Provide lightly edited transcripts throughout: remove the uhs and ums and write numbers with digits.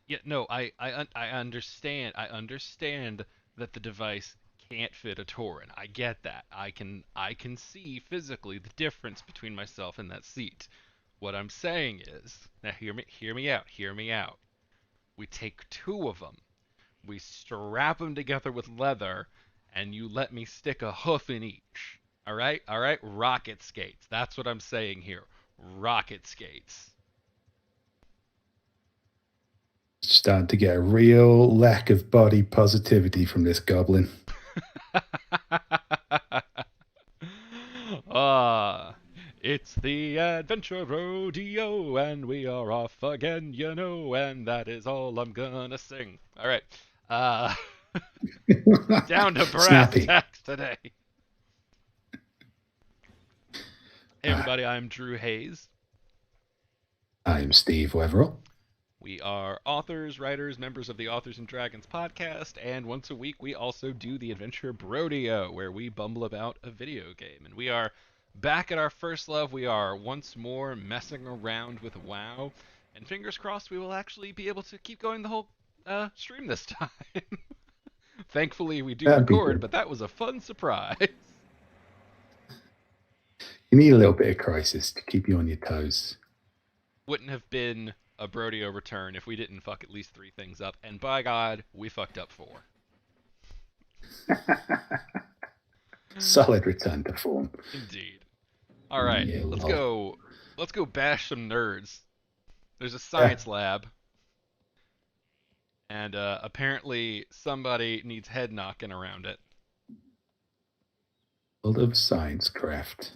Yeah, no, I understand. I understand that the device can't fit a Tauren. I get that. I can see physically the difference between myself and that seat. What I'm saying is, now hear me out. We take two of them. We strap them together with leather, and you let me stick a hoof in each. All right. Rocket skates. That's what I'm saying here. Rocket skates. Starting to get a real lack of body positivity from this goblin. Ah, it's the Adventure Rodeo, and we are off again, you know, and that is all I'm gonna sing. All right, uh, down to brass Snappy. tacks today. Hey, Ah, everybody, I'm Drew Hayes. I'm Steve Wetherill. We are authors, writers, members of the Authors and Dragons podcast, and once a week we also do the Adventure Brodeo, where we bumble about a video game. And we are back at our first love. We are once more messing around with WoW, and fingers crossed we will actually be able to keep going the whole stream this time. Thankfully, we do That'd be record, good. but that was a fun surprise. You need a little bit of crisis to keep you on your toes. Wouldn't have been a Brodeo return if we didn't fuck at least three things up, and by God, we fucked up four. Solid return to form. Indeed. All right, Yeah, let's lol. go. Let's go bash some nerds. There's a Yeah, science lab, and apparently somebody needs head knocking around it. world of science craft.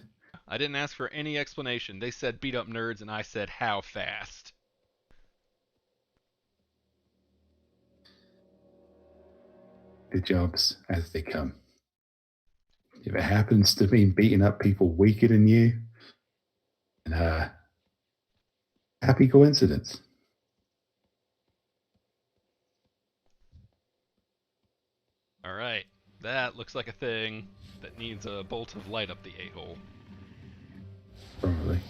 I didn't ask for any explanation. They said beat up nerds, and I said how fast. The jobs as they come. If it happens to mean beating up people weaker than you, and happy coincidence. All right, that looks like a thing that needs a bolt of light up the a-hole. Probably.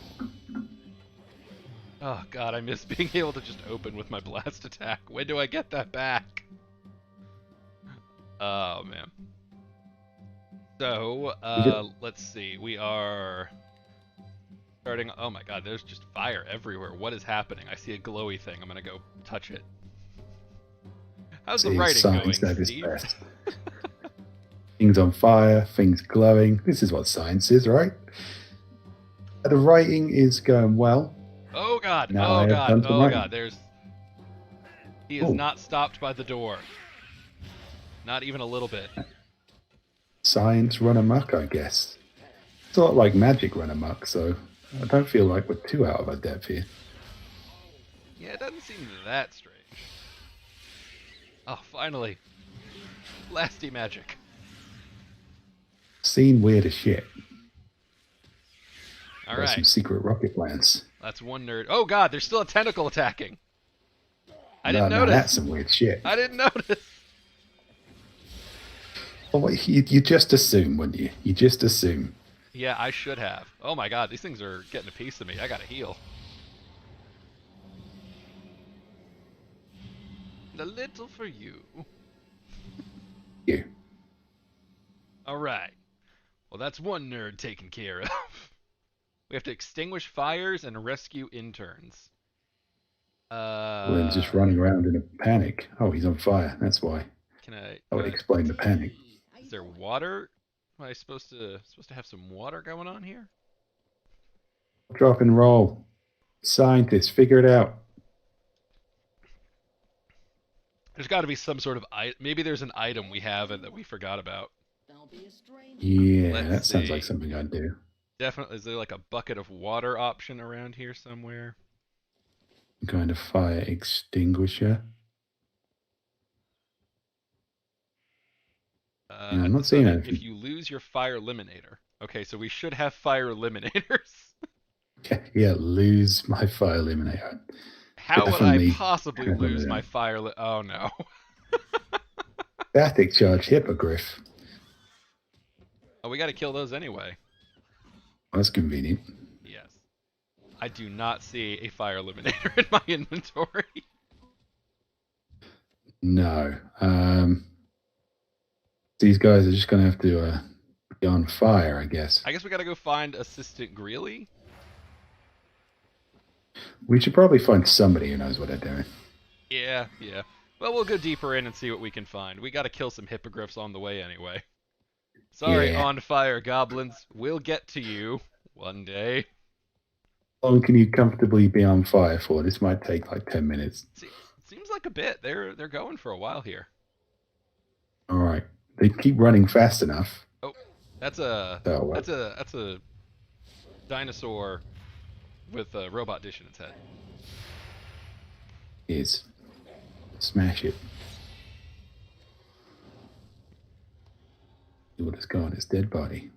Oh God, I miss being able to just open with my blast attack. When do I get that back? Oh man. So, You get, let's see. We are starting. Oh my God, there's just fire everywhere. What is happening? I see a glowy thing. I'm gonna go touch it. How's the see writing science going, at its Steve? best. Things on fire, things glowing. This is what science is, right? The writing is going well. Oh God! Now I Oh have God! done some Oh God! writing. There's. He is Oh, not stopped by the door. Not even a little bit. science run amok, I guess. It's a lot like magic run amok, so I don't feel like we're too out of our depth here. Yeah, it doesn't seem that strange. Oh, finally. Blasty magic. Seen weird as shit. All Got some right. secret rocket plans. That's one nerd. Oh God! There's still a tentacle attacking. I didn't No, now that's notice. some weird shit. I didn't notice. Well, you just assume, wouldn't you? You just assume. Yeah, I should have. Oh my God, these things are getting a piece of me. I gotta heal. A little for you. You. All right. Well, that's one nerd taken care of. We have to extinguish fires and rescue interns. Glenn's just running around in a panic. Oh, he's on fire. That's why. Can I? That would explain the panic. Is there water? Am I supposed to have some water going on here? Drop and roll. Scientists, figure it out. There's got to be some sort of maybe there's an item we have that we forgot about. Yeah, Let's that sounds like see. something I'd do. Definitely, is there like a bucket of water option around here somewhere? Kind of fire extinguisher. Yeah, I'm not So seeing if anything. you lose your fire eliminator, okay, so we should have fire eliminators. Yeah, lose my fire eliminator. How would I Definitely possibly have one of lose my them. fire? Oh no. Static charge hippogriff. Oh, we got to kill those anyway. That's convenient. Yes. I do not see a fire eliminator in my inventory. No. These guys are just going to have to be on fire, I guess. I guess we gotta go find Assistant Greeley. We should probably find somebody who knows what they're doing. Yeah, yeah. Well, we'll go deeper in and see what we can find. We gotta kill some hippogriffs on the way anyway. Sorry, Yeah. on fire goblins. We'll get to you one day. How long can you comfortably be on fire for? This might take like 10 minutes. Seems like a bit. They're going for a while here. All right. They keep running fast enough. Oh, that's a Oh, well, that's a dinosaur with a robot dish in its head. is. Smash it. See what has got on its dead body.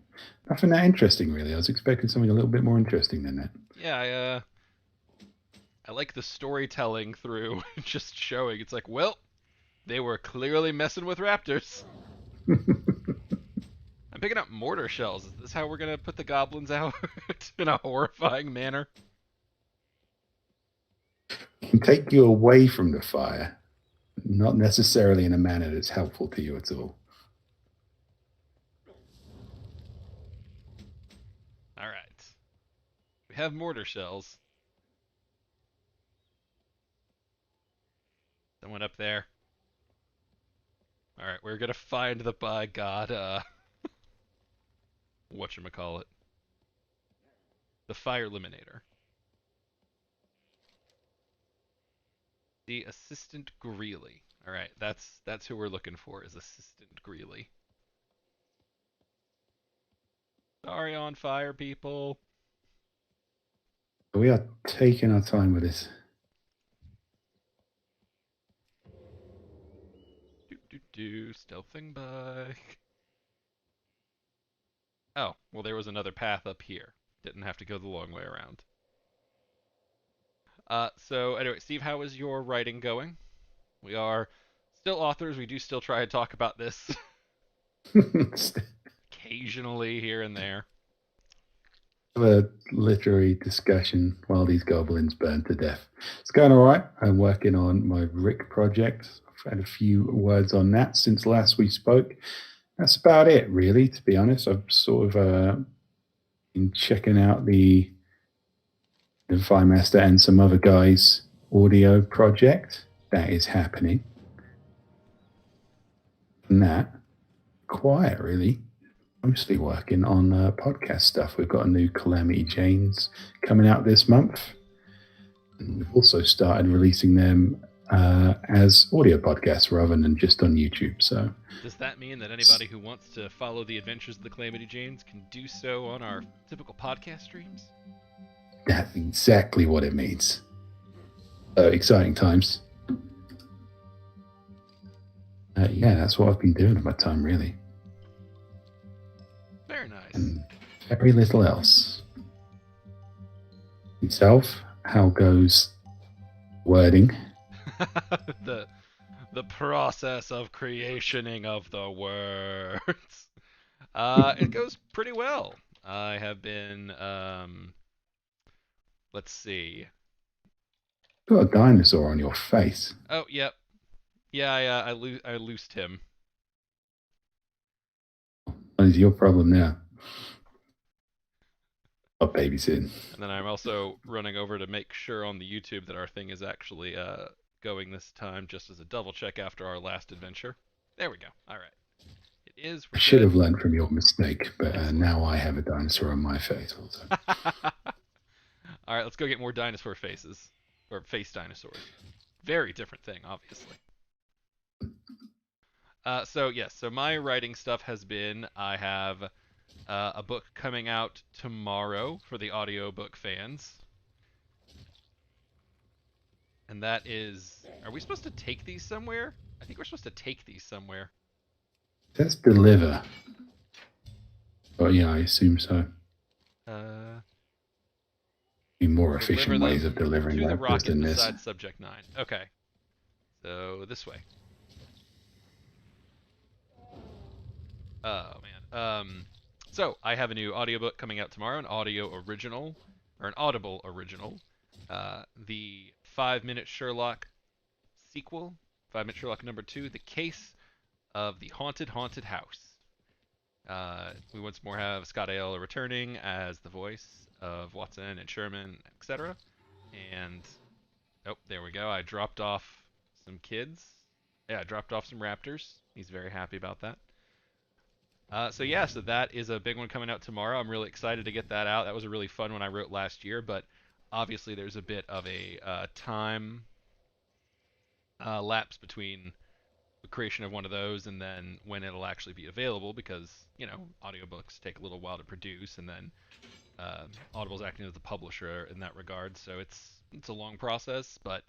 Nothing that interesting, really. I was expecting something a little bit more interesting than that. Yeah, I like the storytelling through just showing. It's like, well, they were clearly messing with raptors. I'm picking up mortar shells. Is this how we're gonna put the goblins out in a horrifying manner? Can take you away from the fire, not necessarily in a manner that's helpful to you at all. All right, we have mortar shells. Someone up there. All right, we're gonna find the by God, whatchamacallit, the fire eliminator. The Assistant Greeley. All right, that's who we're looking for. Is Assistant Greeley. Sorry, on fire people. We are taking our time with this. Stealthing by. Oh, well, there was another path up here. Didn't have to go the long way around. So anyway, Steve, how is your writing going? We are still authors. We do still try and talk about this occasionally here and there. A literary discussion while these goblins burn to death. It's going all right. I'm working on my Rick project. I've had a few words on that since last we spoke. That's about it, really, to be honest. I've sort of been checking out the Fire Master and some other guys' audio project that is happening. And that, quiet, really. Mostly working on podcast stuff. We've got a new Calamity Janes coming out this month. And we've also started releasing them as audio podcasts rather than just on YouTube. So, does that mean that anybody who wants to follow the adventures of the Calamity Janes can do so on our typical podcast streams? That's exactly what it means. Exciting times. Yeah, that's what I've been doing with my time, really. Very nice. And very little else. Yourself, how goes wording? the process of creationing of the words. It goes pretty well. I have been let's see. You've got a dinosaur on your face. Oh, yep. Yeah, I loosed him. What is your problem now? Oh, babysitting. And then I'm also running over to make sure on the YouTube that our thing is actually going this time, just as a double check after our last adventure. There we go. All right. It is. I should have learned from your mistake, but now I have a dinosaur on my face also. All right, let's go get more dinosaur faces. Or face dinosaurs. Very different thing, obviously. So my writing stuff has been, I have a book coming out tomorrow for the audiobook fans. And that is, are we supposed to take these somewhere? I think we're supposed to take these somewhere. Let's deliver. Oh yeah, I assume so. Be more efficient ways of delivering to the raptors rocket than this. besides Subject 9. Okay. So this way. Oh man. So I have a new audiobook coming out tomorrow, an audio original, or an Audible original. The 5-minute Sherlock sequel, 5-minute Sherlock number 2, The Case of the Haunted House. We once more have Scott Aiello returning as the voice of Watson and Sherman, etc. And, oh, there we go. I dropped off some kids. Yeah, I dropped off some raptors. He's very happy about that. So that is a big one coming out tomorrow. I'm really excited to get that out. That was a really fun one I wrote last year, but obviously there's a bit of a time lapse between the creation of one of those and then when it'll actually be available because, audiobooks take a little while to produce, and then Audible's acting as the publisher in that regard, so it's a long process, but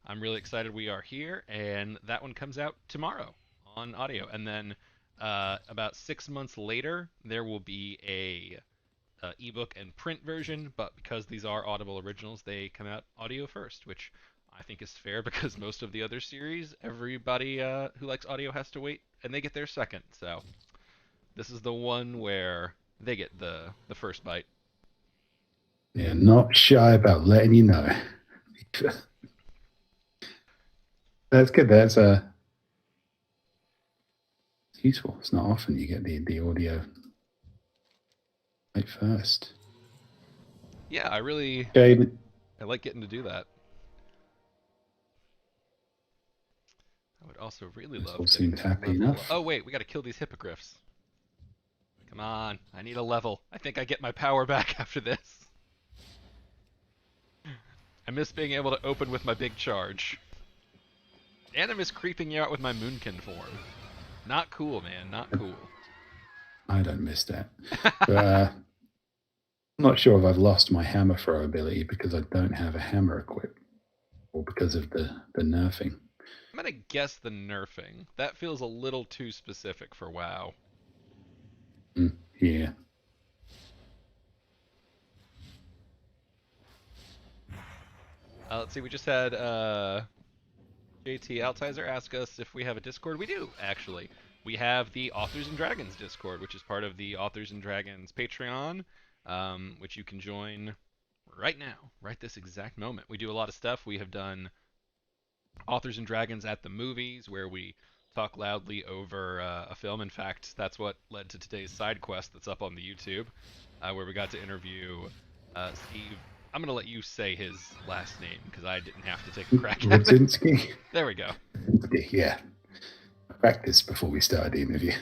I'm really excited we are here, and that one comes out tomorrow on audio. And then about 6 months later, there will be a ebook and print version, but because these are Audible originals, they come out audio first, which I think is fair because most of the other series, everybody who likes audio has to wait, and they get their second. So this is the one where they get the first bite. Yeah, not shy about letting you know. That's good. That's useful. It's not often you get the audio right first. Yeah, I like getting to do that. I would also really love getting to happy level. enough. Oh wait, we got to kill these hippogriffs. Come on, I need a level. I think I get my power back after this. I miss being able to open with my big charge. And I miss creeping you out with my Moonkin form. Not cool, man. Not cool. I don't miss that. But, I'm not sure if I've lost my hammer throw ability because I don't have a hammer equipped, or because of the nerfing. I'm gonna guess the nerfing. That feels a little too specific for WoW. Yeah. Let's see, we just had JT Altizer ask us if we have a Discord. We do, actually. We have the Authors and Dragons Discord, which is part of the Authors and Dragons Patreon, which you can join right now, right this exact moment. We do a lot of stuff. We have done Authors and Dragons at the Movies, where we talk loudly over a film. In fact, that's what led to today's side quest that's up on the YouTube, where we got to interview Steve. I'm going to let you say his last name because I didn't have to take a crack at it. There we go. Yeah. I practiced before we started the interview.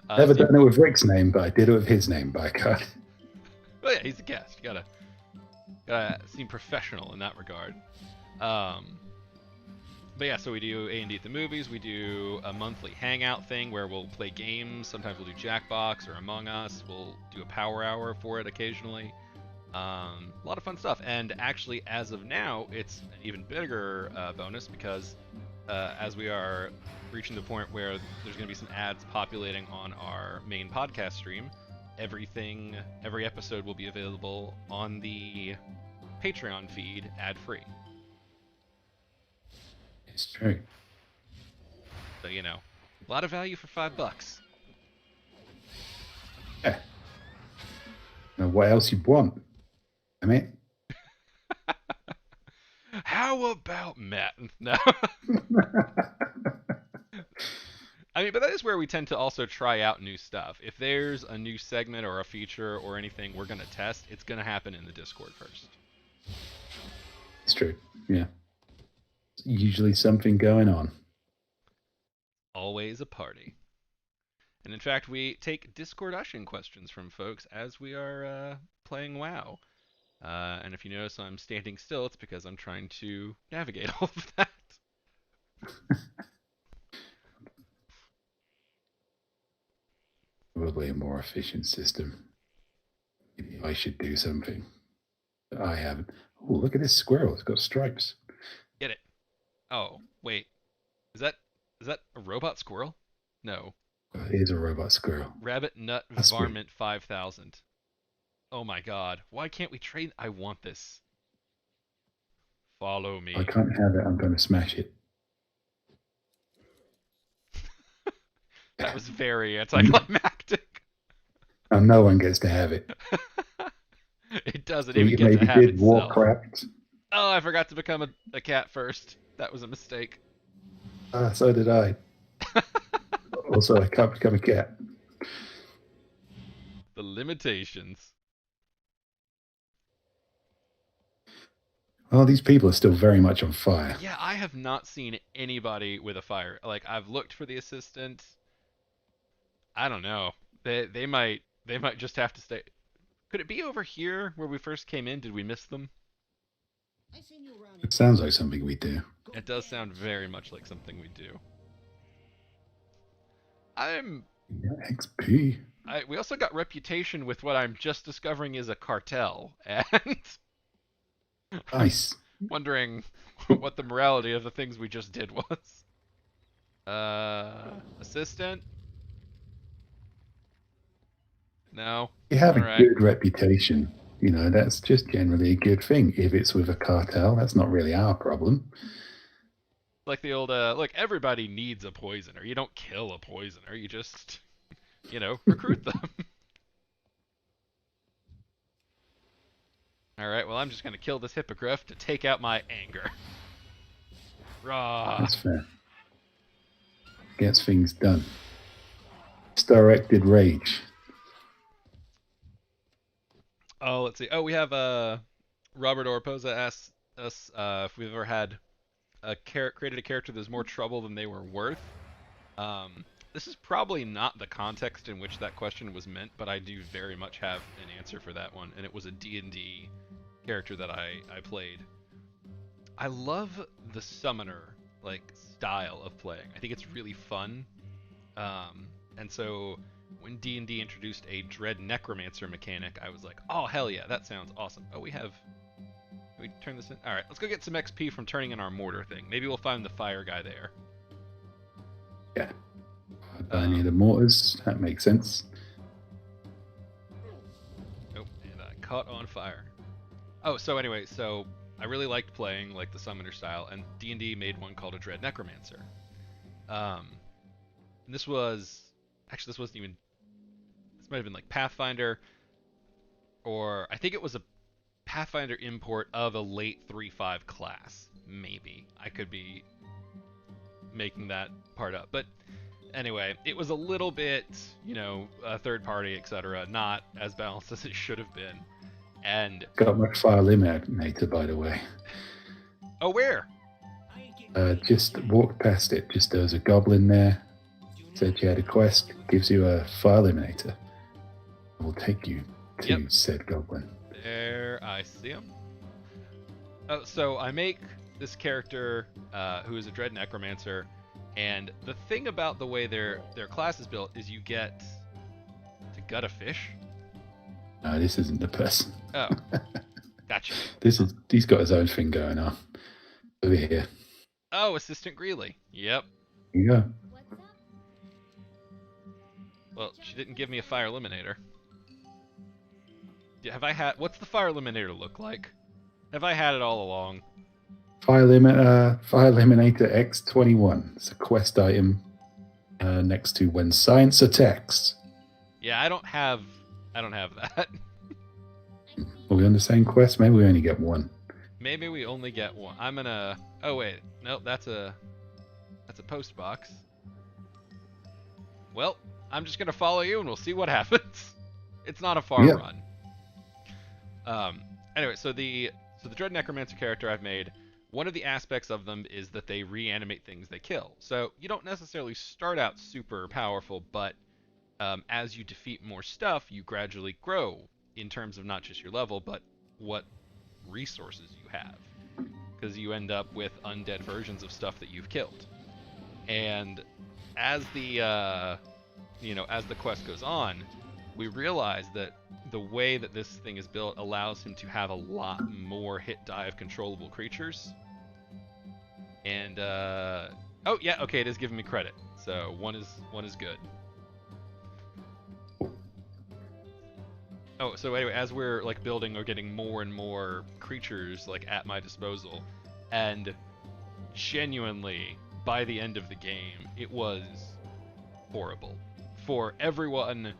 Never done it with Rick's name, but I did it with his name, by God. Well, yeah, he's a guest. You gotta seem professional in that regard. But yeah, so we do A&D at the Movies. We do a monthly hangout thing where we'll play games. Sometimes we'll do Jackbox or Among Us. We'll do a power hour for it occasionally. A lot of fun stuff. And actually, as of now, it's an even bigger bonus because as we are reaching the point where there's going to be some ads populating on our main podcast stream, every episode will be available on the Patreon feed ad-free. It's true. So, a lot of value for $5. Yeah. Now, what else you want? I mean, how about Matt? No. I mean, but that is where we tend to also try out new stuff. If there's a new segment or a feature or anything we're going to test, it's going to happen in the Discord first. It's true. Yeah. Usually something going on. Always a party. And in fact, we take Discord ushing questions from folks as we are playing WoW. And if you notice I'm standing still, it's because I'm trying to navigate all of that. Probably a more efficient system. Maybe I should do something. But I haven't. Oh, look at this squirrel. It's got stripes. Get it. Oh, wait. Is that a robot squirrel? No. Oh, it is a robot squirrel. Rabbit Nut Varmint 5000. Oh my god. Why can't we trade? I want this. Follow me. I can't have it. I'm going to smash it. That was very anticlimactic. And no one gets to have it. It doesn't even get to have itself. Warcraft. Oh, I forgot to become a cat first. That was a mistake. So did I. Also, I can't become a cat. The limitations. Oh, these people are still very much on fire. Yeah, I have not seen anybody with a fire. Like I've looked for the assistant. I don't know. They might just have to stay. Could it be over here where we first came in? Did we miss them? It sounds like something we do. It does sound very much like something we do. I'm Yeah, XP. we also got reputation with what I'm just discovering is a cartel, and I'm Nice. wondering what the morality of the things we just did was. Assistant? No. You have All a right. good reputation. You know, that's just generally a good thing. If it's with a cartel, that's not really our problem. Like the old look, everybody needs a poisoner. You don't kill a poisoner. You just, recruit them. All right. Well, I'm just gonna kill this hippogriff to take out my anger. Rah. That's fair. Gets things done. Misdirected rage. Oh, let's see. Oh, we have Robert Orpoza asks us if we've ever had created a character that's more trouble than they were worth. This is probably not the context in which that question was meant, but I do very much have an answer for that one, and it was a D&D character that I played. I love the summoner style of playing. I think it's really fun. And so when D&D introduced a Dread Necromancer mechanic, I was like, oh hell yeah, that sounds awesome. Oh, can we turn this in? All right, let's go get some XP from turning in our mortar thing. Maybe we'll find the fire guy there. Yeah. Burning the mortars. That makes sense. Oh, and I caught on fire. Oh, so anyway, I really liked playing like the summoner style, and D&D made one called a Dread Necromancer. And this wasn't even. This might have been like Pathfinder, or I think it was a Pathfinder import of a late 3.5 class. Maybe I could be making that part up, but anyway, it was a little bit, third party, etc. Not as balanced as it should have been. And got my fire eliminator, by the way. Oh, where? Just walked past it. Just there was a goblin there. Said you had a quest. Gives you a fire eliminator. Will take you to said goblin. There, I see him. Oh, so I make this character who is a Dread Necromancer, and the thing about the way their class is built is you get to gut a fish. No, this isn't the person. Oh, gotcha. He's got his own thing going on over here. Oh, Assistant Greeley. Yep. Here you go. Well, she didn't give me a fire eliminator. What's the fire eliminator look like? Have I had it all along? Fire eliminator X21. It's a quest item next to when science attacks. Yeah, I don't have that. Are we on the same quest? Maybe we only get one. Maybe we only get one. I'm gonna. Oh wait, nope. That's a post box. Well, I'm just gonna follow you, and we'll see what happens. It's not a far run. Anyway, so the Dread Necromancer character I've made, one of the aspects of them is that they reanimate things they kill. So you don't necessarily start out super powerful, but as you defeat more stuff, you gradually grow in terms of not just your level, but what resources you have. Because you end up with undead versions of stuff that you've killed. And as the quest goes on, we realize that the way that this thing is built allows him to have a lot more hit die of controllable creatures. And oh yeah, okay, it is giving me credit. So one is good. Oh, so anyway, as we're building, we're getting more and more creatures at my disposal, and genuinely by the end of the game, it was horrible for everyone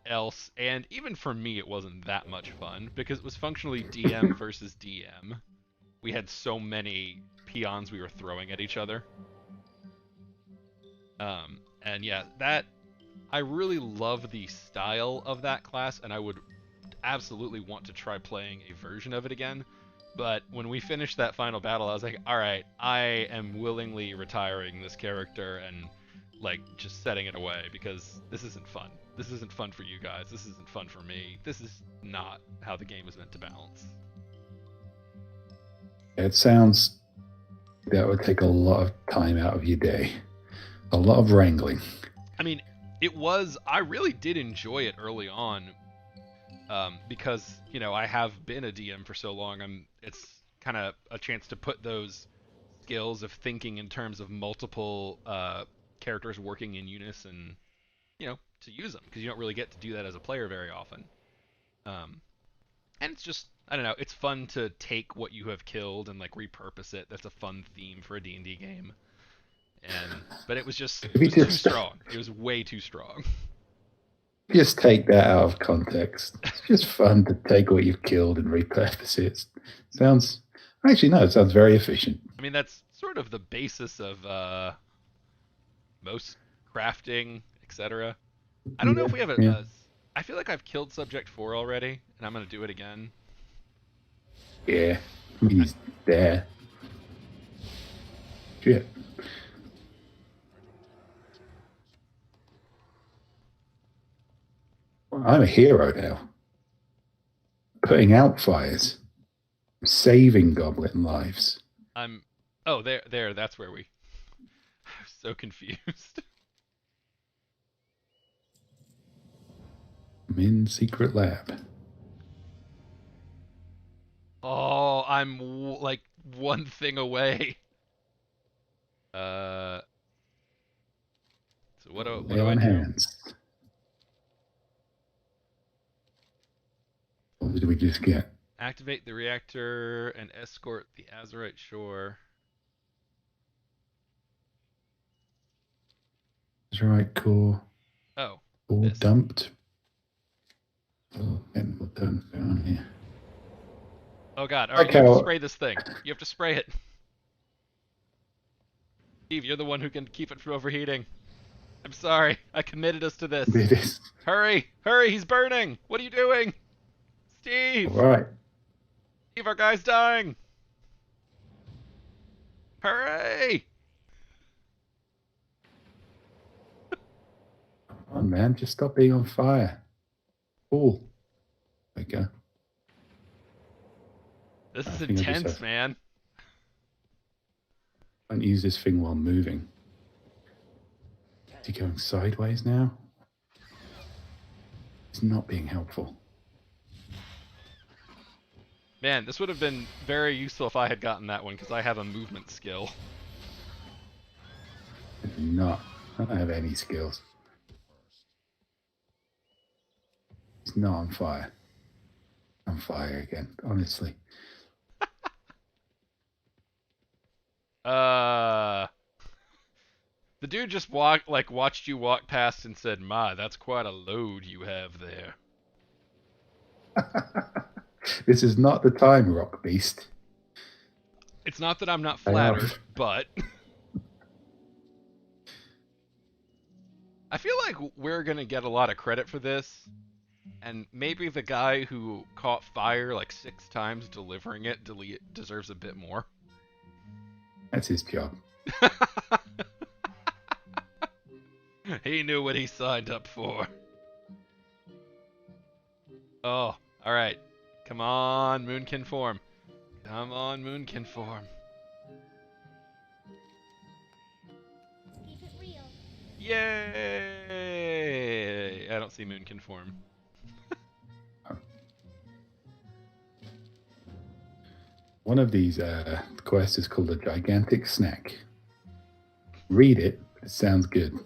else, and even for me, it wasn't that much fun because it was functionally DM versus DM. We had so many peons we were throwing at each other. And yeah, I really love the style of that class, and I would absolutely want to try playing a version of it again. But when we finished that final battle, I was like, all right, I am willingly retiring this character and like just setting it away because this isn't fun. This isn't fun for you guys. This isn't fun for me. This is not how the game is meant to balance. It sounds that would take a lot of time out of your day. A lot of wrangling. I mean, I really did enjoy it early on, because, I have been a DM for so long. It's kind of a chance to put those skills of thinking in terms of multiple characters working in unison, to use them, because you don't really get to do that as a player very often. And it's just, I don't know, it's fun to take what you have killed and like repurpose it. That's a fun theme for a D&D game. But it was just too strong. It was way too strong. Just take that out of context. It's just fun to take what you've killed and repurpose it. It sounds very efficient. I mean, that's sort of the basis of most crafting, etc. I don't know if we have I feel like I've killed Subject 4 already, and I'm going to do it again. Yeah, he's there. Shit. I'm a hero now. Putting out fires. Saving goblin lives. Oh, there, that's where I'm so confused. I'm in secret lab. Oh, I'm like one thing away. So what do I do? Hands. What did we just get? Activate the reactor and escort the Azeroth shore. Azeroth core. Oh. All dumped. Oh, getting all done down here. Oh god, alright, you have to spray this thing. You have to spray it. Steve, you're the one who can keep it from overheating. I'm sorry, I committed us to this. Hurry! Hurry, he's burning! What are you doing? Steve! Alright. Steve, our guy's dying! Hurry! Come on, man, just stop being on fire. Oh. There you go. This is intense, man. Don't use this thing while moving. Is he going sideways now? It's not being helpful. Man, this would have been very useful if I had gotten that one, because I have a movement skill. I do not. I don't have any skills. It's not on fire. On fire again, honestly. The dude just watched you walk past and said, "My, that's quite a load you have there." This is not the time, Rock Beast. It's not that I'm not flattered, but I feel like we're gonna get a lot of credit for this, and maybe the guy who caught fire like 6 times delivering it deserves a bit more. That's his job. He knew what he signed up for. Oh, alright. Come on, Moonkin form. Come on, Moonkin form. Keep it real. Yay! I don't see Moonkin form. One of these quests is called a gigantic snack. Read it, it sounds good.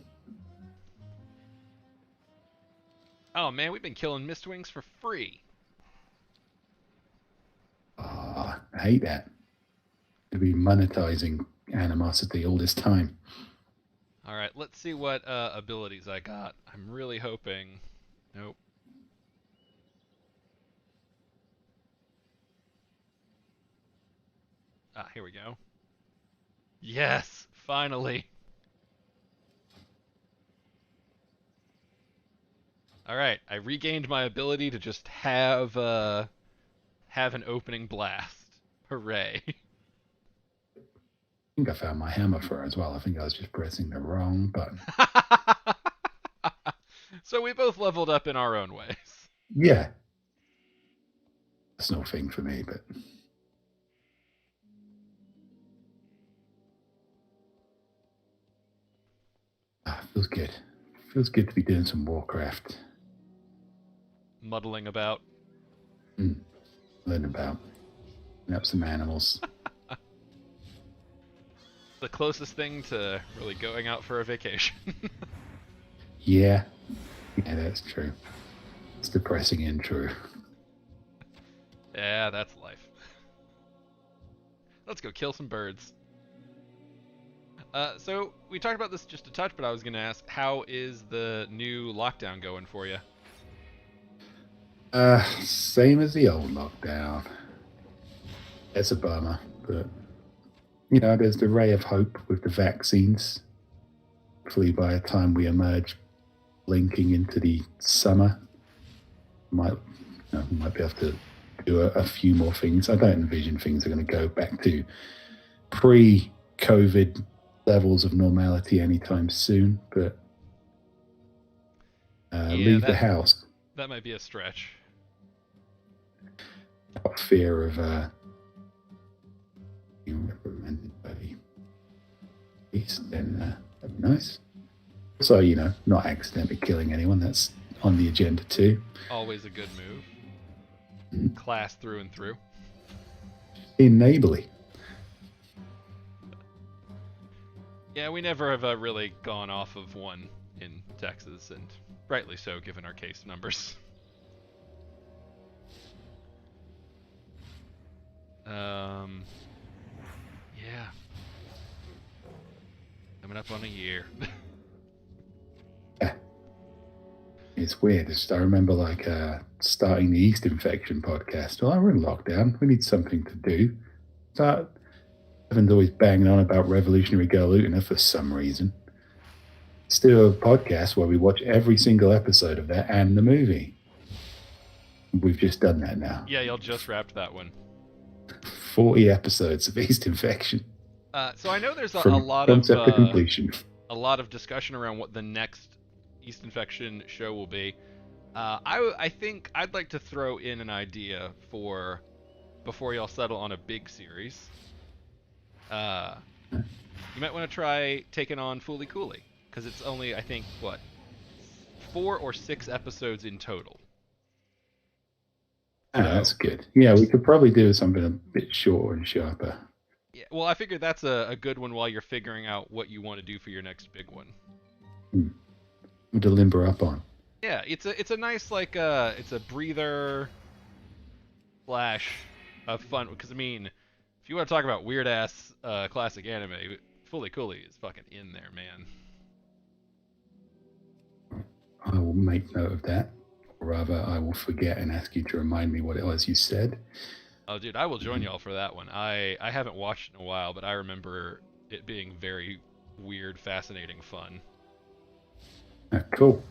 Oh man, we've been killing Mistwings for free. I hate that. To be monetizing animosity all this time. Alright, let's see what abilities I got. I'm really hoping... Nope. Ah, here we go. Yes, finally. All right, I regained my ability to just have an opening blast. Hooray. I think I found my hammer for her as well. I think I was just pressing the wrong button. So we both leveled up in our own ways. Yeah. That's no thing for me, but... feels good. Feels good to be doing some Warcraft. Muddling about. Learn about. Up some animals. The closest thing to really going out for a vacation. Yeah. Yeah, that's true. It's depressing and true. Yeah, that's life. Let's go kill some birds. So we talked about this just a touch, but I was going to ask, how is the new lockdown going for you? Same as the old lockdown. It's a bummer, but you know, there's the ray of hope with the vaccines. Hopefully, by the time we emerge, linking into the summer, might be able to do a few more things. I don't envision things are going to go back to pre-COVID levels of normality anytime soon, but leave the house. That might be a stretch. Without fear of being reprimanded by the police, then that'd be nice. So, you know, not accidentally killing anyone. That's on the agenda too. Always a good move. Class through and through. Being neighborly. Yeah, we never have really gone off of one in Texas, and rightly so, given our case numbers. Yeah. Coming up on a year. It's weird. I remember starting the East Infection podcast. Well, we're in lockdown. We need something to do. Evan's always banging on about Revolutionary Girl Utena for some reason. Let's do a podcast where we watch every single episode of that and the movie. We've just done that now. Yeah, y'all just wrapped that one. 40 episodes of East Infection. So I know there's a From lot concept of to completion. A lot of discussion around what the next East Infection show will be. I think I'd like to throw in an idea for before y'all settle on a big series. You might want to try taking on Fooly Cooly, because it's only, I think, 4 or 6 episodes in total. That's good. Yeah, we could probably do something a bit shorter and sharper. Yeah, well, I figured that's a good one while you're figuring out what you want to do for your next big one. To limber up on. Yeah, it's a nice it's a breather slash of fun, because I mean, if you want to talk about weird ass classic anime, Fooly Cooly is fucking in there, man. I will make note of that. Or rather, I will forget and ask you to remind me what it was you said. Oh, dude, I will join y'all for that one. I haven't watched in a while, but I remember it being very weird, fascinating fun. Cool.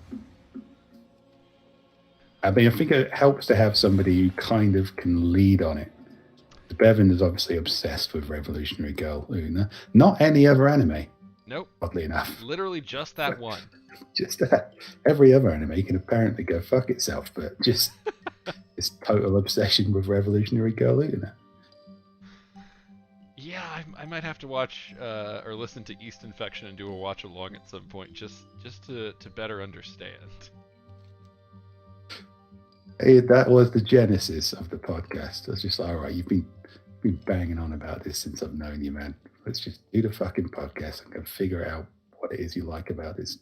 I mean, I think it helps to have somebody who kind of can lead on it. Bevan is obviously obsessed with Revolutionary Girl Utena. Not any other anime. Nope. Oddly enough. Literally just that one. Just that. Every other anime can apparently go fuck itself, but just this total obsession with Revolutionary Girl Utena. Yeah, I might have to watch or listen to East Infection and do a watch along at some point, just to better understand. Hey, that was the genesis of the podcast. I was just like, all right, you've been banging on about this since I've known you, man. Let's just do the fucking podcast and go figure out what it is you like about this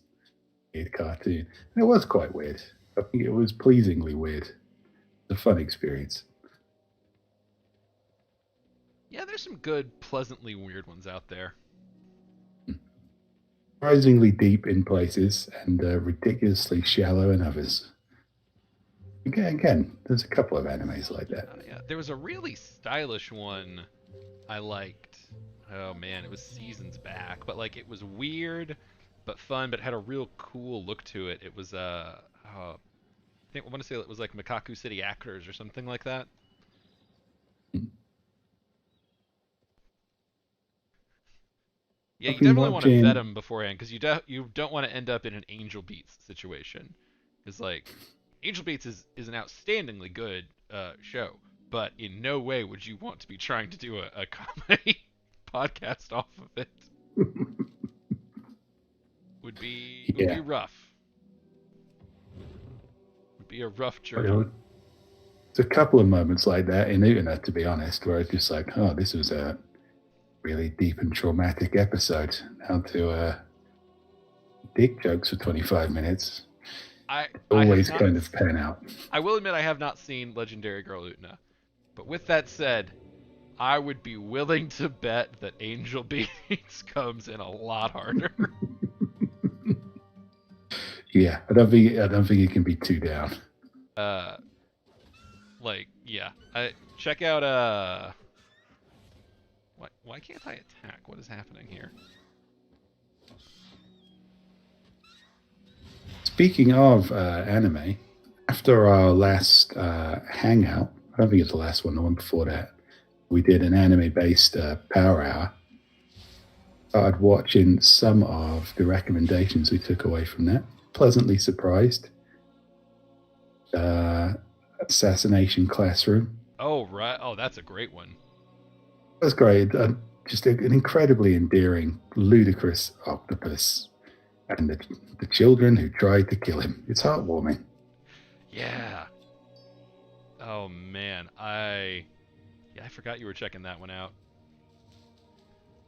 weird cartoon. And it was quite weird. I think it was pleasingly weird. It's a fun experience. Yeah, there's some good, pleasantly weird ones out there. Surprisingly deep in places and ridiculously shallow in others. Again, there's a couple of animes like that. Yeah, there was a really stylish one I liked. Oh man, it was seasons back, but like it was weird, but fun, but had a real cool look to it. It was I want to say it was like Mikaku City Actors or something like that. Yeah, I've you been definitely want to vet watching. them beforehand because you don't want to end up in an Angel Beats situation. Because like Angel Beats is an outstandingly good show, but in no way would you want to be trying to do a comedy podcast off of it. Would be Yeah, rough. Would be a rough but journey. there's a couple of moments like that in Utena, to be honest, where it's just like, oh, this was a really deep and traumatic episode. How to dick jokes for 25 minutes. I have Always not. kind of pan out. I will admit I have not seen Legendary Girl Utena, but with that said, I would be willing to bet that Angel Beats comes in a lot harder. Yeah, I don't think it can be too down. uh, yeah. Check out why can't I attack? What is happening here? Speaking of anime, after our last hangout, I don't think it's the last one, the one before that, we did an anime-based power hour. Started watching some of the recommendations we took away from that. Pleasantly surprised. Uh, Assassination Classroom. Oh right. Oh, that's a great one. That's great. Just an incredibly endearing, ludicrous octopus and the children who tried to kill him. It's heartwarming. Yeah. Oh man, I forgot you were checking that one out.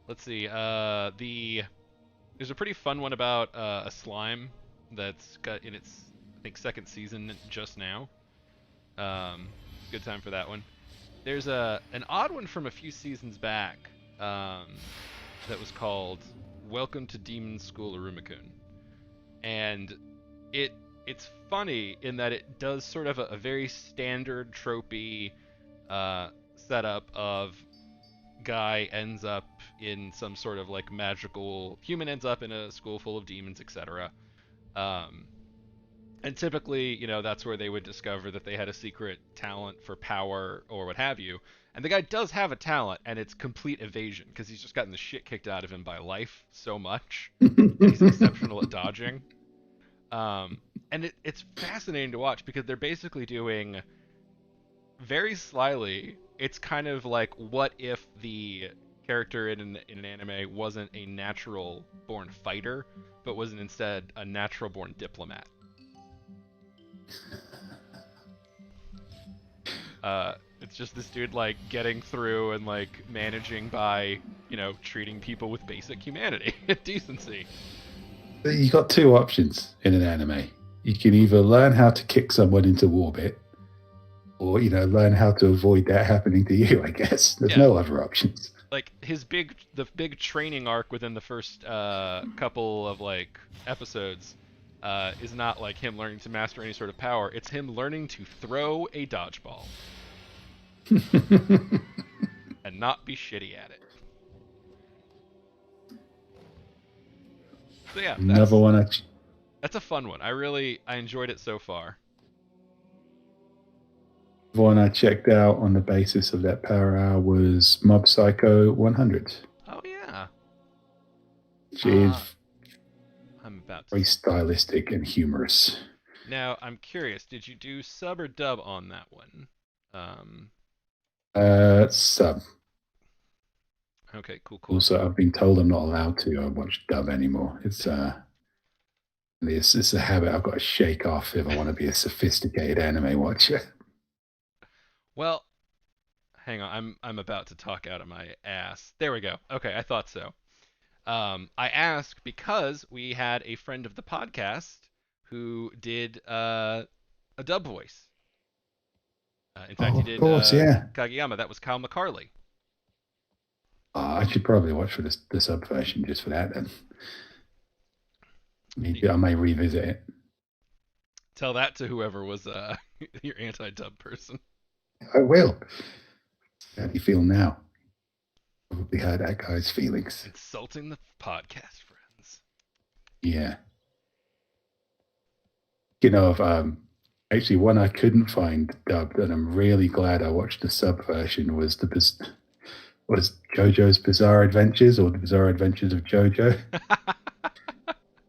Let's see. There's a pretty fun one about a slime that's got in its I think second season just now. Um, Good time for that one. There's an odd one from a few seasons back that was called "Welcome to Demon School Arumikun," and it it's funny in that it does sort of a very standard tropey setup of guy ends up in some sort of like magical human ends up in a school full of demons, etc. Um, and typically, that's where they would discover that they had a secret talent for power or what have you. And the guy does have a talent, and it's complete evasion because he's just gotten the shit kicked out of him by life so much, and he's exceptional at dodging. Um, and it's fascinating to watch because they're basically doing very slyly. It's kind of like what if the character in an anime wasn't a natural born fighter, but was instead a natural born diplomat. It's just this dude like getting through and like managing by treating people with basic humanity and decency. You got two options in an anime. You can either learn how to kick someone into orbit, or learn how to avoid that happening to you. I guess there's Yeah, no other options. like the big training arc within the first couple of like episodes is not like him learning to master any sort of power. It's him learning to throw a dodgeball and not be shitty at it. So yeah, Another one that's a fun one. I enjoyed it so far. I checked out on the basis of that power hour was Mob Psycho 100, Oh yeah. which is I'm about to. very stylistic and humorous. Now I'm curious. Did you do sub or dub on that one? Um. Sub. Okay. Cool. Also, I've been told I'm not allowed to watch dub anymore. It's a habit I've got to shake off if I want to be a sophisticated anime watcher. Well, hang on. I'm about to talk out of my ass. There we go. Okay, I thought so. I asked because we had a friend of the podcast who did a dub voice. In fact, Oh, he of did course, yeah. Kageyama. That was Kyle McCarley. I should probably watch for the sub version just for that then. Maybe I may revisit it. Tell that to whoever was your anti-dub person. I will. How do you feel now? Probably hurt that guy's feelings. Insulting the podcast friends. Yeah. You know, of actually one I couldn't find dubbed, and I'm really glad I watched the sub version. Was JoJo's Bizarre Adventures, or the Bizarre Adventures of JoJo.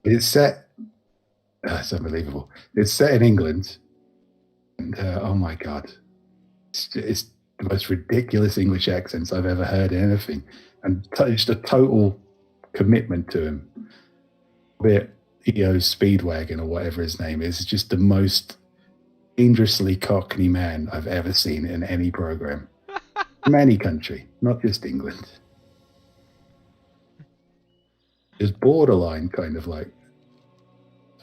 It's set. It's unbelievable. It's set in England, and oh my god, it's the most ridiculous English accents I've ever heard in anything, and just a total commitment to him. Bit EO Speedwagon or whatever his name is just the most dangerously cockney man I've ever seen in any program. From any country, not just England. It's borderline kind of like,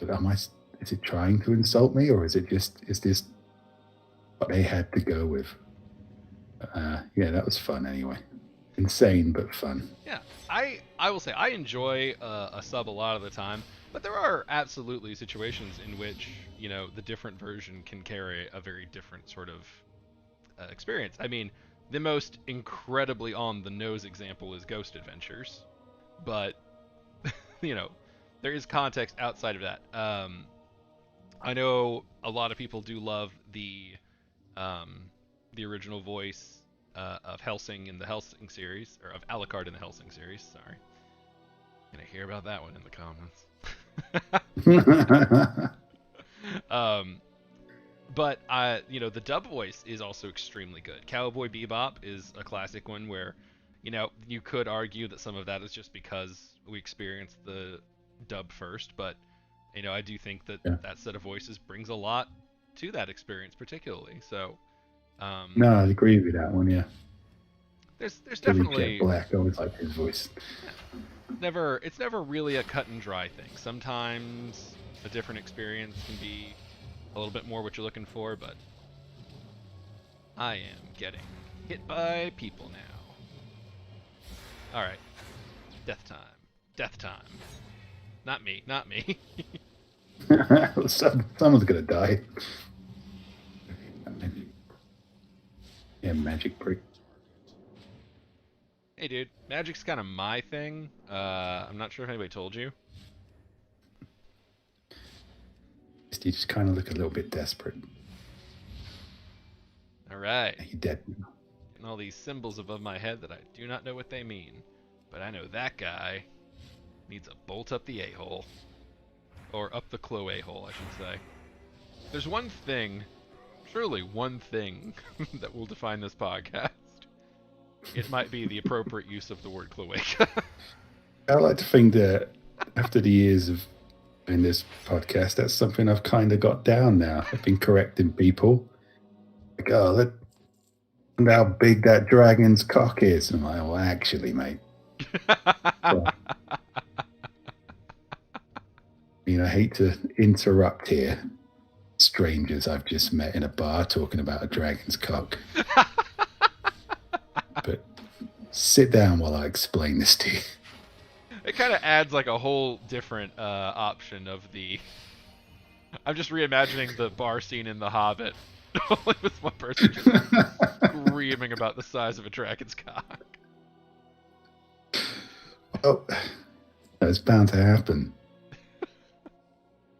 is it trying to insult me, or is this what they had to go with? Yeah, that was fun anyway. Insane, but fun. Yeah, I will say I enjoy a sub a lot of the time, but there are absolutely situations in which, you know, the different version can carry a very different sort of experience. I mean, the most incredibly on the nose example is Ghost Adventures, but you know, there is context outside of that. I know a lot of people do love the original voice of Helsing in the Helsing series, or of Alucard in the Helsing series. Sorry, gonna hear about that one in the comments. But you know, the dub voice is also extremely good. Cowboy Bebop is a classic one where, you know, you could argue that some of that is just because we experienced the dub first, but you know, I do think that that set of voices brings a lot to that experience, particularly. So, no, I agree with that one. Yeah, there's Billy definitely Jet Black. I always liked his voice. it's never really a cut and dry thing. Sometimes a different experience can be a little bit more what you're looking for, but I am getting hit by people now. All right, death time. Death time. Not me. Not me. Someone's gonna die. Yeah, magic prick. Hey, dude. Magic's kind of my thing. I'm not sure if anybody told you. You just kind of look a little bit desperate. All right. You're dead. Getting all these symbols above my head that I do not know what they mean, but I know that guy needs a bolt up the a-hole, or up the cloa-hole, I should say. There's one thing, surely one thing, that will define this podcast. It might be the appropriate use of the word cloaca. I like to think that after the years of doing this podcast, that's something I've kind of got down now. I've been correcting people. Like, oh, look how big that dragon's cock is. I'm like, well, actually, mate. Well, I hate to interrupt here. Strangers I've just met in a bar talking about a dragon's cock. But sit down while I explain this to you. It kind of adds like a whole different option of the... I'm just reimagining the bar scene in The Hobbit. Only with one person just screaming about the size of a dragon's cock. Well, that's bound to happen.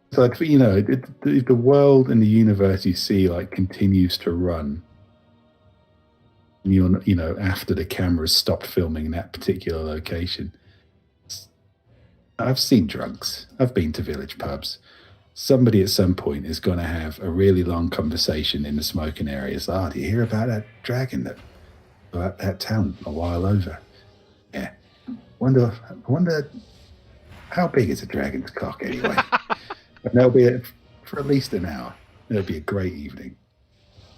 It's like, the world and the universe you see like continues to run. And after the cameras stopped filming that particular location. I've seen drunks. I've been to village pubs. Somebody at some point is going to have a really long conversation in the smoking areas. Oh, do you hear about that dragon that town a while over? Yeah. Wonder how big is a dragon's cock anyway? And that'll be it for at least an hour. It'll be a great evening.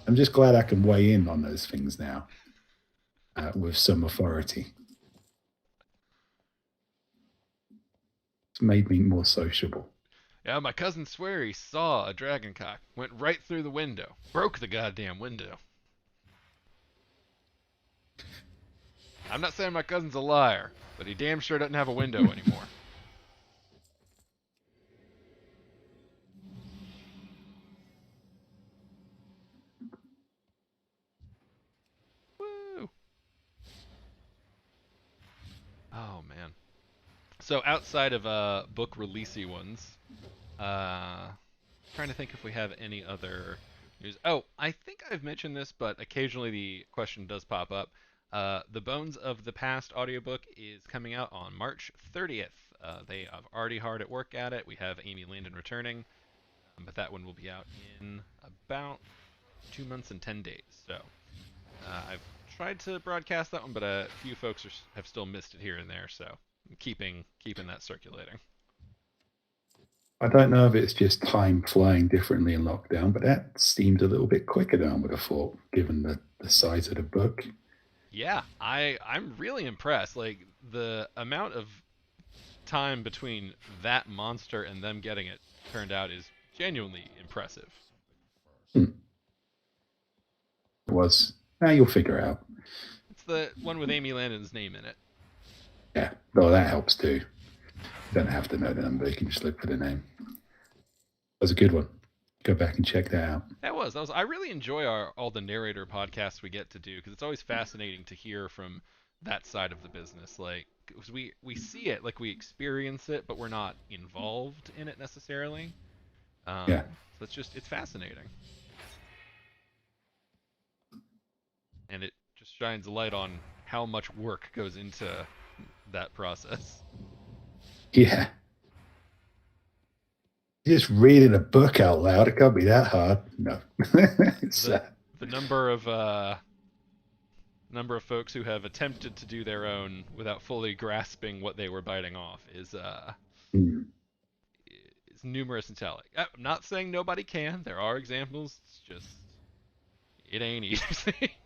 I'm just glad I can weigh in on those things now with some authority. It's made me more sociable. Yeah, my cousin swear he saw a dragon cock. Went right through the window. Broke the goddamn window. I'm not saying my cousin's a liar, but he damn sure doesn't have a window anymore. Woo! So outside of book releasey ones, trying to think if we have any other news. Oh, I think I've mentioned this, but occasionally the question does pop up. The Bones of the Past audiobook is coming out on March 30th. They are already hard at work at it. We have Amy Landon returning, but that one will be out in about 2 months and 10 days. So I've tried to broadcast that one, but a few folks have still missed it here and there. So I'm keeping that circulating. I don't know if it's just time flying differently in lockdown, but that seemed a little bit quicker than I would have thought, given the size of the book. Yeah, I'm really impressed. Like the amount of time between that monster and them getting it turned out is genuinely impressive. It was. Now you'll figure out. It's the one with Amy Landon's name in it. Yeah, though that helps too. You don't have to know the number, you can just look for the name. That was a good one. Go back and check that out. That was. I really enjoy all the narrator podcasts we get to do because it's always fascinating to hear from that side of the business. Like, 'cause we see it, like we experience it, but we're not involved in it necessarily. Yeah. So it's fascinating, and it just shines a light on how much work goes into that process. Yeah. Just reading a book out loud, it can't be that hard. No. The number of folks who have attempted to do their own without fully grasping what they were biting off is numerous and telling. I'm not saying nobody can. There are examples. It's just it ain't easy.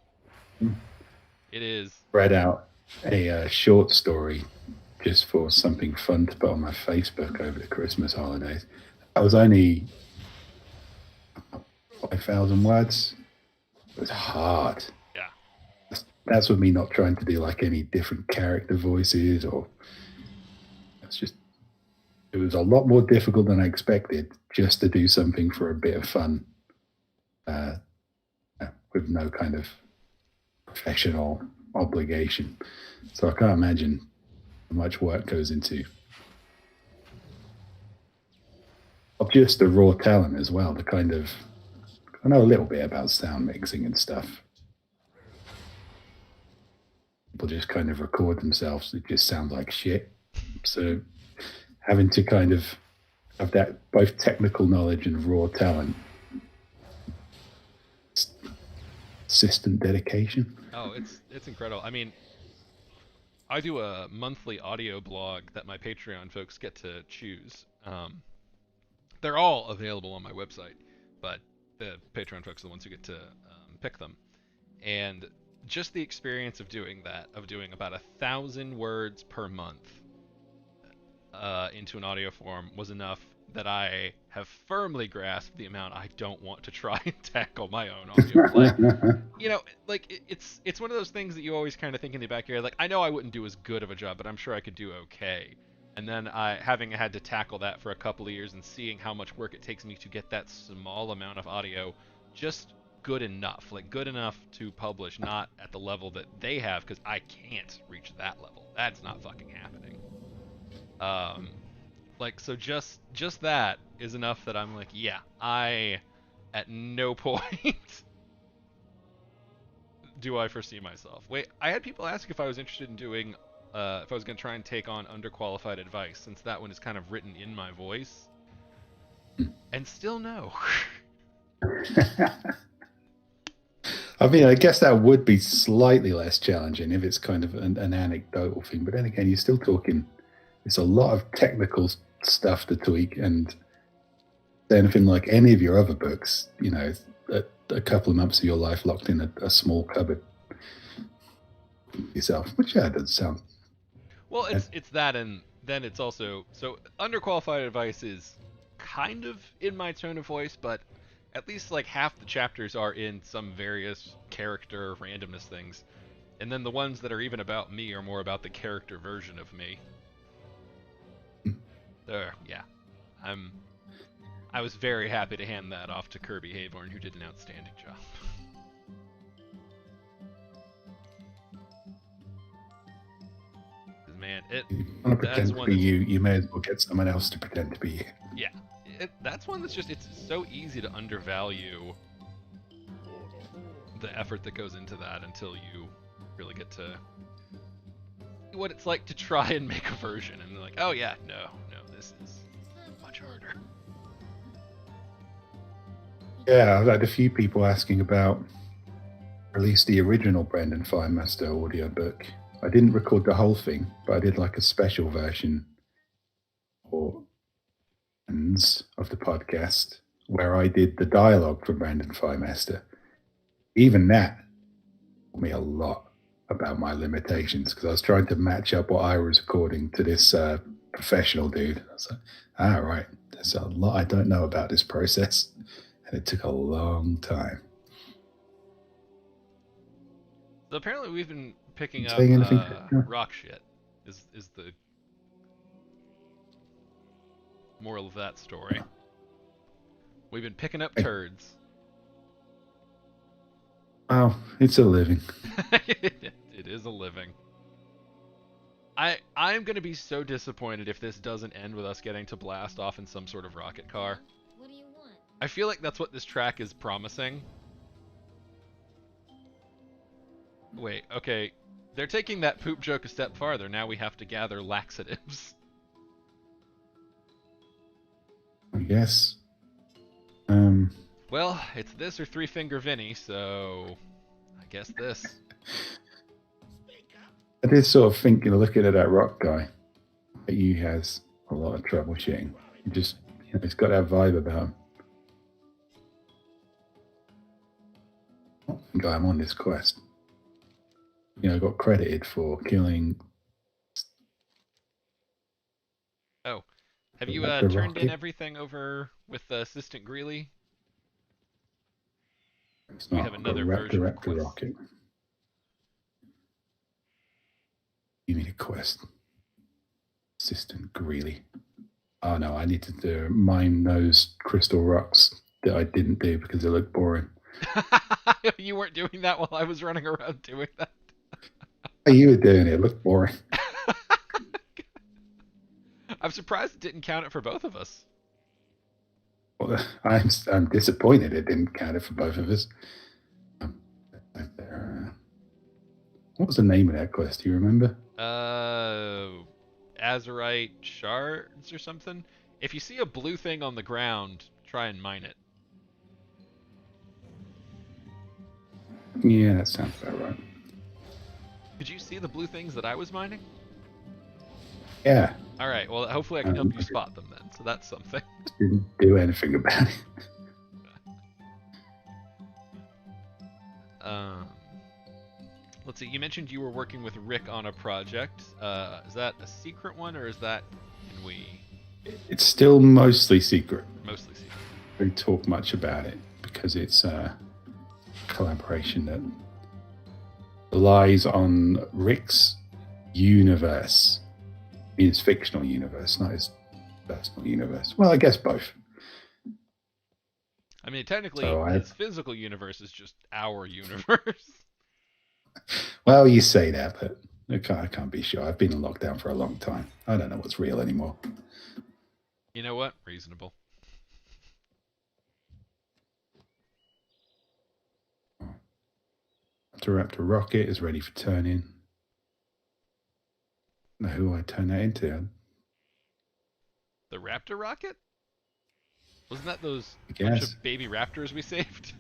It is. Read out a short story just for something fun to put on my Facebook over the Christmas holidays. That was only 5,000 words. It was hard. Yeah. That's with me not trying to do like any different character voices or. It's just. It was a lot more difficult than I expected just to do something for a bit of fun, with no kind of professional obligation. So I can't imagine how much work goes into just the raw talent as well. The kind of, I know a little bit about sound mixing and stuff. People just kind of record themselves. It just sounds like shit. So having to kind of have that both technical knowledge and raw talent, consistent dedication. Oh, it's incredible. I mean, I do a monthly audio blog that my Patreon folks get to choose. They're all available on my website, but the Patreon folks are the ones who get to pick them. And just the experience of doing that, of doing about 1,000 words per month into an audio form, was enough that I have firmly grasped the amount I don't want to try and tackle my own audio play. You know, like it's one of those things that you always kind of think in the back of your head, like I know I wouldn't do as good of a job, but I'm sure I could do okay. And then having had to tackle that for a couple of years and seeing how much work it takes me to get that small amount of audio just good enough, like good enough to publish, not at the level that they have, because I can't reach that level. That's not fucking happening. Like, so just that is enough that I'm like, yeah, I at no point do I foresee myself. Wait, I had people ask if I was interested in doing if I was going to try and take on underqualified advice, since that one is kind of written in my voice. And still no. I mean, I guess that would be slightly less challenging if it's kind of an anecdotal thing. But then again, you're still talking, it's a lot of technical stuff to tweak. And anything like any of your other books, you know, a couple of months of your life locked in a small cupboard yourself, which, yeah, doesn't sound. Well, it's that, and then it's also, so underqualified advice is kind of in my tone of voice, but at least like half the chapters are in some various character randomness things, and then the ones that are even about me are more about the character version of me. Yeah, I was very happy to hand that off to Kirby Hayborn, who did an outstanding job. man, If you want to that's pretend to one be that's, you, you may as well get someone else to pretend to be you. yeah, that's one that's just, it's so easy to undervalue the effort that goes into that until you really get to see what it's like to try and make a version, and they're like, oh yeah, no, this is much harder. Yeah, I've had a few people asking about release the original Brendan Firemaster audiobook. I didn't record the whole thing, but I did like a special version for fans of the podcast where I did the dialogue for Brandon Firemaster. Even that taught me a lot about my limitations because I was trying to match up what I was recording to this professional dude. I was like, right, there's a lot I don't know about this process, and it took a long time. So apparently we've been picking up Saying anything? rock shit is the moral of that story. We've been picking up turds. Oh, it's a living. It is a living. I'm gonna be so disappointed if this doesn't end with us getting to blast off in some sort of rocket car. What do you want? I feel like that's what this track is promising. Wait, okay. They're taking that poop joke a step farther. Now we have to gather laxatives. I guess. Well, it's this or Three Finger Vinny, so I guess this. I did sort of think, looking at that rock guy, that he has a lot of troubleshooting. He just, he's got that vibe about him. I don't think I'm on this quest. I got credited for killing. Oh, have you Raptor turned in Rocket. everything over with Assistant Greeley? It's We not have another Raptor, version of Raptor quest. Rocket. You need a quest. Assistant Greeley. Oh no, I needed to mine those crystal rocks that I didn't do because they looked boring. You weren't doing that while I was running around doing that. Hey, you were doing it. It looked boring. I'm surprised it didn't count it for both of us. Well, I'm disappointed it didn't count it for both of us. What was the name of that quest? Do you remember? Azerite shards or something. If you see a blue thing on the ground, try and mine it. Yeah, that sounds about right. Did you see the blue things that I was mining? Yeah, Alright, well hopefully I can help you spot them then, so that's something. didn't do anything about it. Let's see, you mentioned you were working with Rick on a project. Is that a secret one, or is that, can we... It's still mostly secret. Mostly secret. We don't talk much about it because it's a collaboration that relies on Rick's universe. I mean, his fictional universe, not his personal universe. Well, I guess both. I mean, technically, So his physical universe is just our universe. Well, you say that, but I can't be sure. I've been in lockdown for a long time. I don't know what's real anymore. You know what? Reasonable. Raptor Rocket is ready for turn-in. Know who I turn that into? The Raptor Rocket? Wasn't that those I bunch guess. of baby raptors we saved?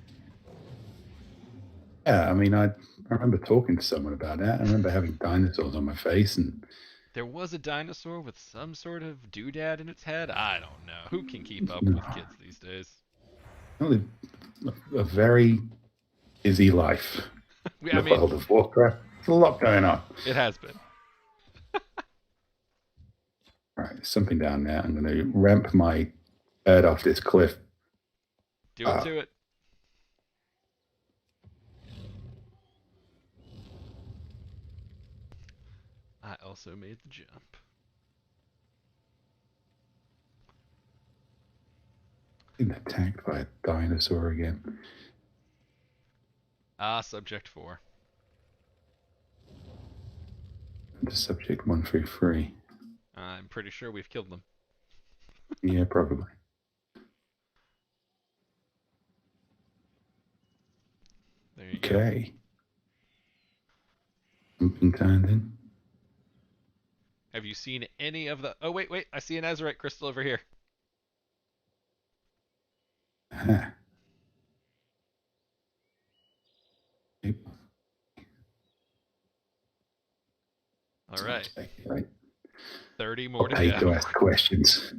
Yeah, I mean, I remember talking to someone about that. I remember having dinosaurs on my face, and There was a dinosaur with some sort of doodad in its head? I don't know. Who can keep up with kids these days? really a very busy life. I In the mean, world of Warcraft. There's a lot going on. it has been. All right, there's something down there. I'm going to ramp my bird off this cliff. Do it to it. I also made the jump. Been attacked by a dinosaur again. Subject 4. to subject 1 through 3. I'm pretty sure we've killed them. Yeah, probably. There you go. Okay. Something turned in. Have you seen any of the... Oh, wait. I see an Azerite crystal over here. Aha. Yep. All right. Right. 30 more to Paid to go. ask questions.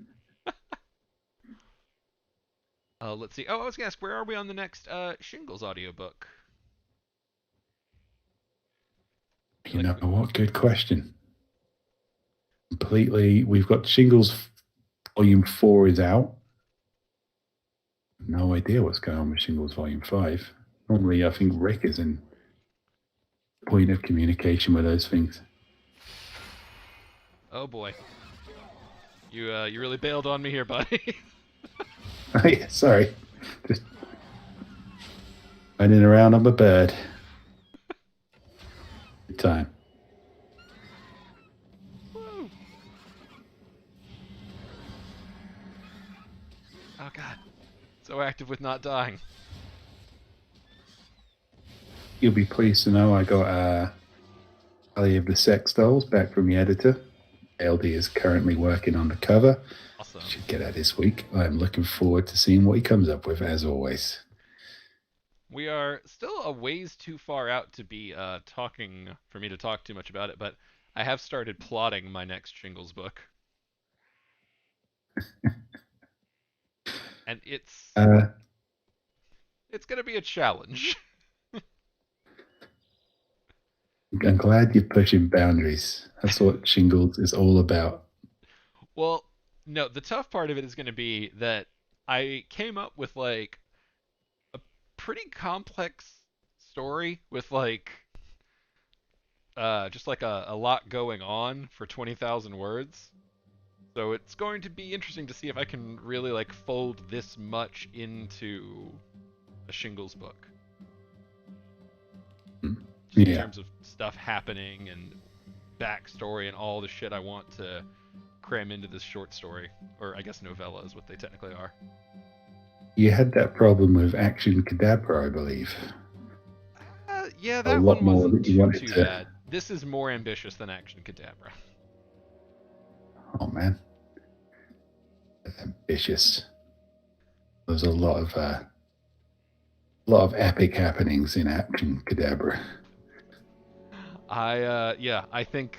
Let's see. Oh, I was going to ask, where are we on the next Shingles audiobook? You know what? Good question. Completely. We've got Shingles Volume 4 is out. No idea what's going on with Shingles Volume 5. Normally, I think Rick is in point of communication with those things. Oh, boy. You really bailed on me here, buddy. Oh, yeah, sorry. Just running around on my bird. Good time. Woo. Oh, God. So active with not dying. You'll be pleased to know I got Alley of the Sex Dolls back from the editor. LD is currently working on the cover. Awesome. Should get out this week. I'm looking forward to seeing what he comes up with, as always. We are still a ways too far out to be for me to talk too much about it, but I have started plotting my next Shingles book. And it's going to be a challenge. I'm glad you're pushing boundaries. That's what Shingles is all about. Well, no, the tough part of it is going to be that I came up with like a pretty complex story with just like a lot going on for 20,000 words. So it's going to be interesting to see if I can really like fold this much into a Shingles book. Just in terms of stuff happening and backstory and all the shit I want to cram into this short story, or I guess novella is what they technically are. You had that problem with Action Cadabra, I believe. Yeah, that one wasn't too bad. This is more ambitious than Action Cadabra. Oh man, that's ambitious. There's a lot of epic happenings in Action Cadabra. I think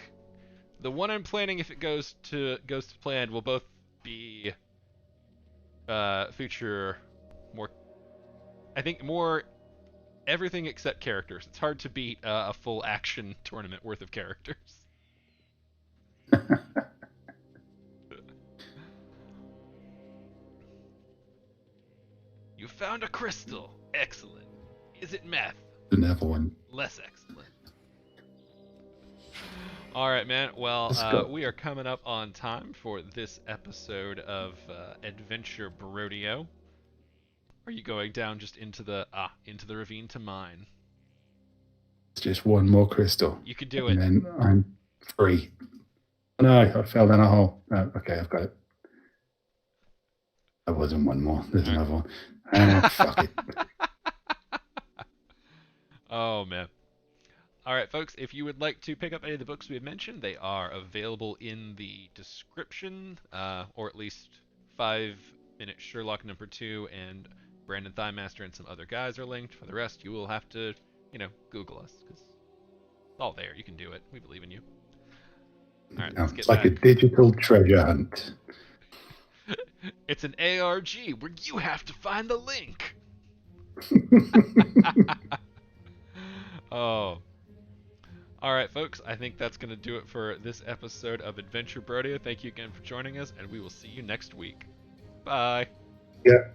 the one I'm planning, if it goes to plan, will both be feature more. I think more everything except characters. It's hard to beat a full action tournament worth of characters. You found a crystal. Excellent. Is it meth? Another one. Less excellent. All right, man. Well, we are coming up on time for this episode of Adventure Brodeo. Are you going down just into the ravine to mine? It's just one more crystal. You could do it. And then I'm free. No, I fell down a hole. Oh, okay, I've got it. That wasn't one more. There's another one. Fuck it. Oh, man. All right, folks, if you would like to pick up any of the books we have mentioned, they are available in the description, or at least 5 Minute Sherlock #2 and Brandon Thighmaster and some other guys are linked. For the rest, you will have to, Google us, because it's all there. You can do it. We believe in you. All right, let's get back. It's like a digital treasure hunt. It's an ARG where you have to find the link. Oh. All right, folks, I think that's going to do it for this episode of Adventure Brodeo. Thank you again for joining us, and we will see you next week. Bye. Yeah.